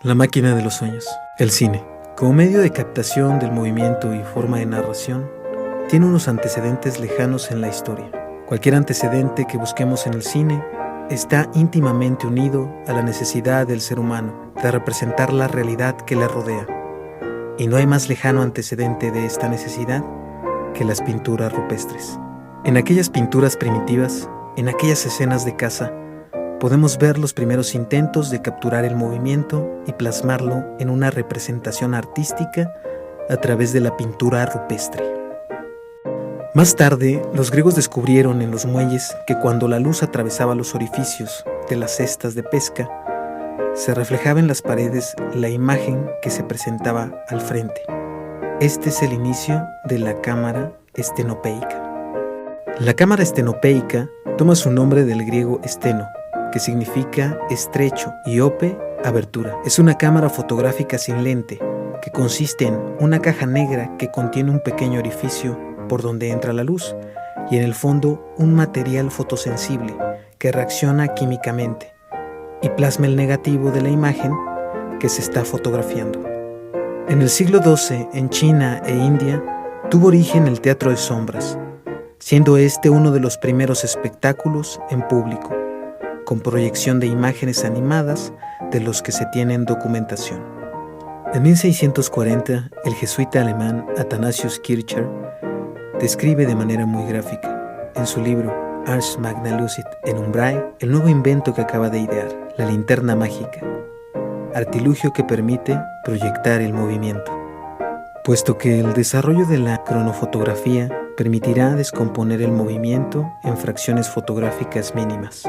La máquina de los sueños. El cine, como medio de captación del movimiento y forma de narración, tiene unos antecedentes lejanos en la historia. Cualquier antecedente que busquemos en el cine está íntimamente unido a la necesidad del ser humano de representar la realidad que le rodea. Y no hay más lejano antecedente de esta necesidad que las pinturas rupestres. En aquellas pinturas primitivas, en aquellas escenas de caza, podemos ver los primeros intentos de capturar el movimiento y plasmarlo en una representación artística a través de la pintura rupestre. Más tarde, los griegos descubrieron en los muelles que cuando la luz atravesaba los orificios de las cestas de pesca, se reflejaba en las paredes la imagen que se presentaba al frente. Este es el inicio de la cámara estenopeica. La cámara estenopeica toma su nombre del griego esteno, que significa estrecho, y ope, abertura. Es una cámara fotográfica sin lente, que consiste en una caja negra que contiene un pequeño orificio por donde entra la luz, y en el fondo un material fotosensible que reacciona químicamente y plasma el negativo de la imagen que se está fotografiando. En el siglo XII, en China e India, tuvo origen el teatro de sombras, siendo este uno de los primeros espectáculos en público, con proyección de imágenes animadas de los que se tienen documentación. En 1640, el jesuita alemán Athanasius Kircher describe de manera muy gráfica, en su libro Ars Magna Lucid en Umbrae, el nuevo invento que acaba de idear, la linterna mágica, artilugio que permite proyectar el movimiento. Puesto que el desarrollo de la cronofotografía permitirá descomponer el movimiento en fracciones fotográficas mínimas,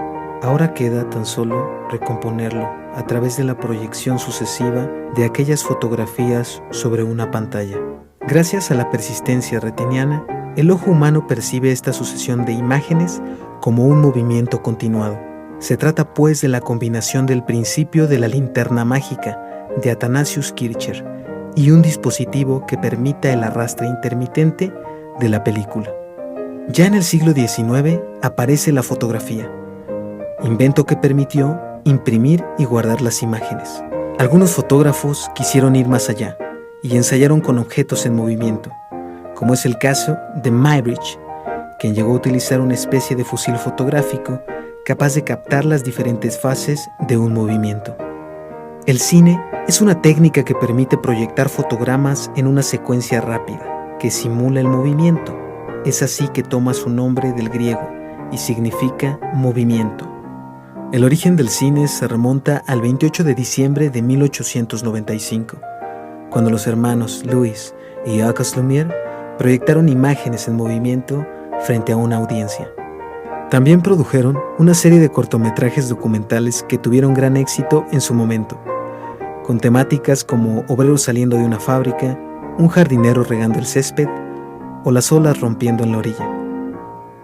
ahora queda tan solo recomponerlo a través de la proyección sucesiva de aquellas fotografías sobre una pantalla. Gracias a la persistencia retiniana, el ojo humano percibe esta sucesión de imágenes como un movimiento continuado. Se trata pues de la combinación del principio de la linterna mágica de Athanasius Kircher y un dispositivo que permita el arrastre intermitente de la película. Ya en el siglo XIX aparece la fotografía, invento que permitió imprimir y guardar las imágenes. Algunos fotógrafos quisieron ir más allá y ensayaron con objetos en movimiento, como es el caso de Muybridge, quien llegó a utilizar una especie de fusil fotográfico capaz de captar las diferentes fases de un movimiento. El cine es una técnica que permite proyectar fotogramas en una secuencia rápida que simula el movimiento. Es así que toma su nombre del griego y significa movimiento. El origen del cine se remonta al 28 de diciembre de 1895, cuando los hermanos Louis y Auguste Lumière proyectaron imágenes en movimiento frente a una audiencia. También produjeron una serie de cortometrajes documentales que tuvieron gran éxito en su momento, con temáticas como obreros saliendo de una fábrica, un jardinero regando el césped o las olas rompiendo en la orilla.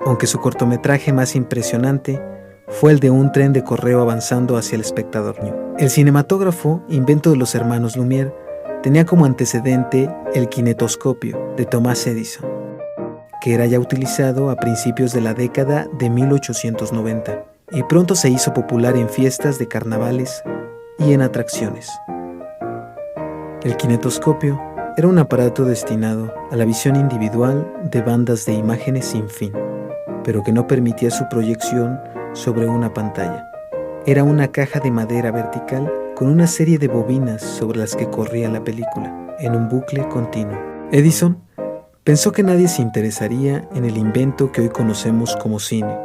Aunque su cortometraje más impresionante fue el de un tren de correo avanzando hacia el espectador. El cinematógrafo, invento de los hermanos Lumière, tenía como antecedente el kinetoscopio de Thomas Edison, que era ya utilizado a principios de la década de 1890 y pronto se hizo popular en fiestas de carnavales y en atracciones. El kinetoscopio era un aparato destinado a la visión individual de bandas de imágenes sin fin, pero que no permitía su proyección sobre una pantalla. Era una caja de madera vertical con una serie de bobinas sobre las que corría la película, en un bucle continuo. Edison pensó que nadie se interesaría en el invento que hoy conocemos como cine,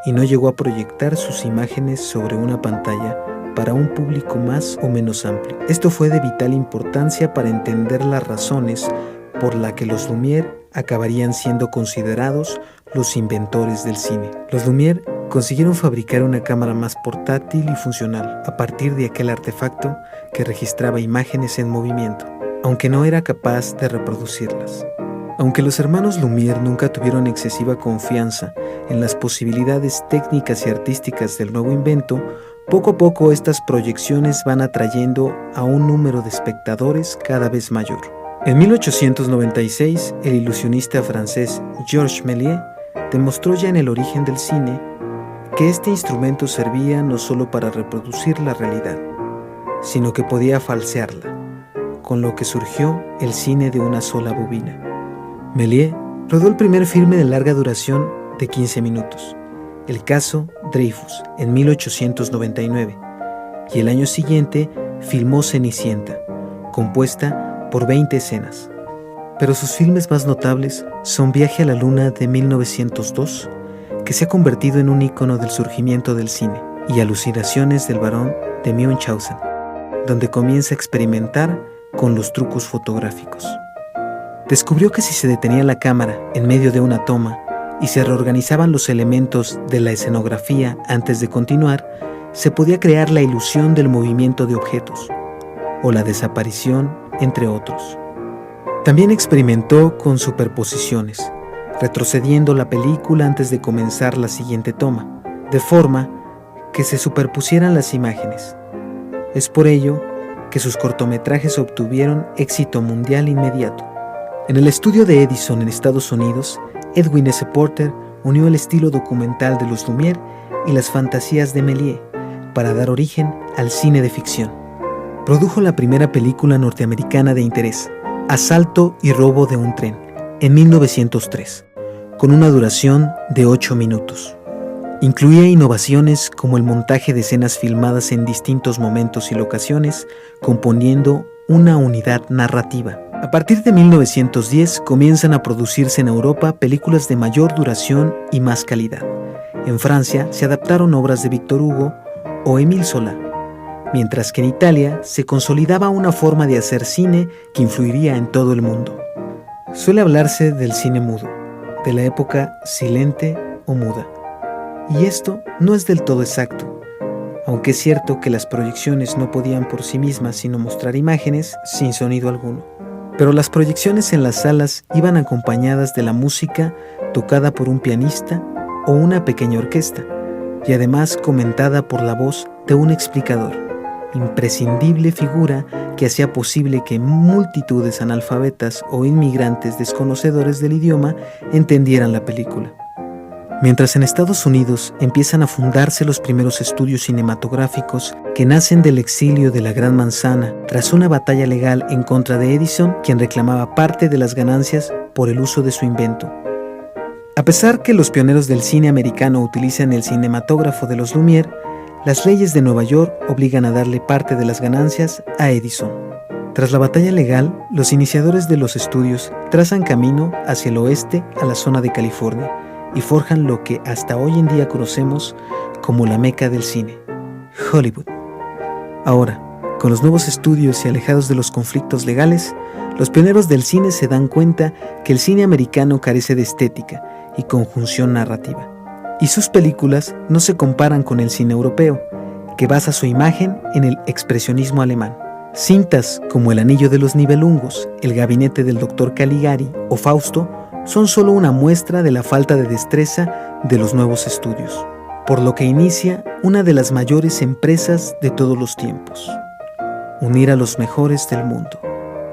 y no llegó a proyectar sus imágenes sobre una pantalla para un público más o menos amplio. Esto fue de vital importancia para entender las razones por las que los Lumière acabarían siendo considerados los inventores del cine. Los Lumière consiguieron fabricar una cámara más portátil y funcional a partir de aquel artefacto que registraba imágenes en movimiento, aunque no era capaz de reproducirlas. Aunque los hermanos Lumière nunca tuvieron excesiva confianza en las posibilidades técnicas y artísticas del nuevo invento, poco a poco estas proyecciones van atrayendo a un número de espectadores cada vez mayor. En 1896, el ilusionista francés Georges Méliès demostró ya en El origen del cine que este instrumento servía no solo para reproducir la realidad, sino que podía falsearla, con lo que surgió el cine de una sola bobina. Méliès rodó el primer filme de larga duración de 15 minutos, el caso Dreyfus, en 1899, y el año siguiente filmó Cenicienta, compuesta por 20 escenas. Pero sus filmes más notables son Viaje a la Luna de 1902, que se ha convertido en un ícono del surgimiento del cine, y Alucinaciones del barón de Munchausen, donde comienza a experimentar con los trucos fotográficos. Descubrió que si se detenía la cámara en medio de una toma y se reorganizaban los elementos de la escenografía antes de continuar, se podía crear la ilusión del movimiento de objetos o la desaparición, entre otros. También experimentó con superposiciones, retrocediendo la película antes de comenzar la siguiente toma, de forma que se superpusieran las imágenes. Es por ello que sus cortometrajes obtuvieron éxito mundial inmediato. En el estudio de Edison en Estados Unidos, Edwin S. Porter unió el estilo documental de los Lumière y las fantasías de Méliès para dar origen al cine de ficción. Produjo la primera película norteamericana de interés, Asalto y robo de un tren, en 1903, con una duración de 8 minutos. Incluía innovaciones como el montaje de escenas filmadas en distintos momentos y locaciones, componiendo una unidad narrativa. A partir de 1910 comienzan a producirse en Europa películas de mayor duración y más calidad. En Francia se adaptaron obras de Victor Hugo o Émile Zola, mientras que en Italia se consolidaba una forma de hacer cine que influiría en todo el mundo. Suele hablarse del cine mudo, de la época silente o muda. Y esto no es del todo exacto, aunque es cierto que las proyecciones no podían por sí mismas sino mostrar imágenes sin sonido alguno. Pero las proyecciones en las salas iban acompañadas de la música tocada por un pianista o una pequeña orquesta, y además comentada por la voz de un explicador, imprescindible figura que hacía posible que multitudes analfabetas o inmigrantes desconocedores del idioma entendieran la película. Mientras en Estados Unidos empiezan a fundarse los primeros estudios cinematográficos que nacen del exilio de la Gran Manzana tras una batalla legal en contra de Edison, quien reclamaba parte de las ganancias por el uso de su invento. A pesar que los pioneros del cine americano utilizan el cinematógrafo de los Lumière, las leyes de Nueva York obligan a darle parte de las ganancias a Edison. Tras la batalla legal, los iniciadores de los estudios trazan camino hacia el oeste a la zona de California, y forjan lo que hasta hoy en día conocemos como la meca del cine, Hollywood. Ahora, con los nuevos estudios y alejados de los conflictos legales, los pioneros del cine se dan cuenta que el cine americano carece de estética y conjunción narrativa, y sus películas no se comparan con el cine europeo, que basa su imagen en el expresionismo alemán. Cintas como El anillo de los Nibelungos, El gabinete del Dr. Caligari o Fausto son solo una muestra de la falta de destreza de los nuevos estudios, por lo que inicia una de las mayores empresas de todos los tiempos: unir a los mejores del mundo.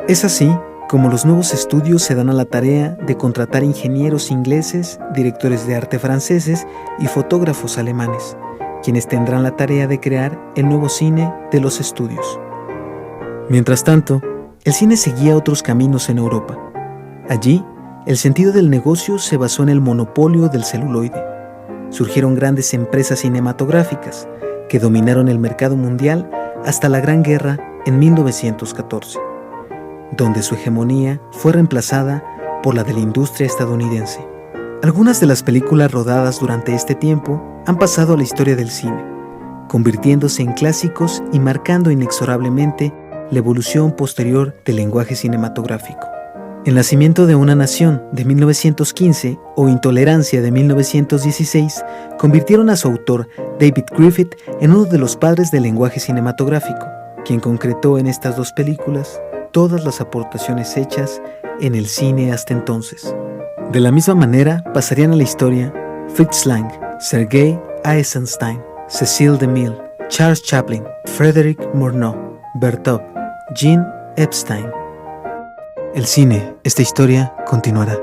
Es así como los nuevos estudios se dan a la tarea de contratar ingenieros ingleses, directores de arte franceses y fotógrafos alemanes, quienes tendrán la tarea de crear el nuevo cine de los estudios. Mientras tanto, el cine seguía otros caminos en Europa. Allí, el sentido del negocio se basó en el monopolio del celuloide. Surgieron grandes empresas cinematográficas que dominaron el mercado mundial hasta la Gran Guerra en 1914, donde su hegemonía fue reemplazada por la de la industria estadounidense. Algunas de las películas rodadas durante este tiempo han pasado a la historia del cine, convirtiéndose en clásicos y marcando inexorablemente la evolución posterior del lenguaje cinematográfico. El nacimiento de una nación de 1915 o Intolerancia de 1916 convirtieron a su autor, David Griffith, en uno de los padres del lenguaje cinematográfico, quien concretó en estas dos películas todas las aportaciones hechas en el cine hasta entonces. De la misma manera pasarían a la historia Fritz Lang, Sergei Eisenstein, Cecil DeMille, Charles Chaplin, Frédéric Murnau, Bertov, Jean Epstein. El cine, esta historia continuará.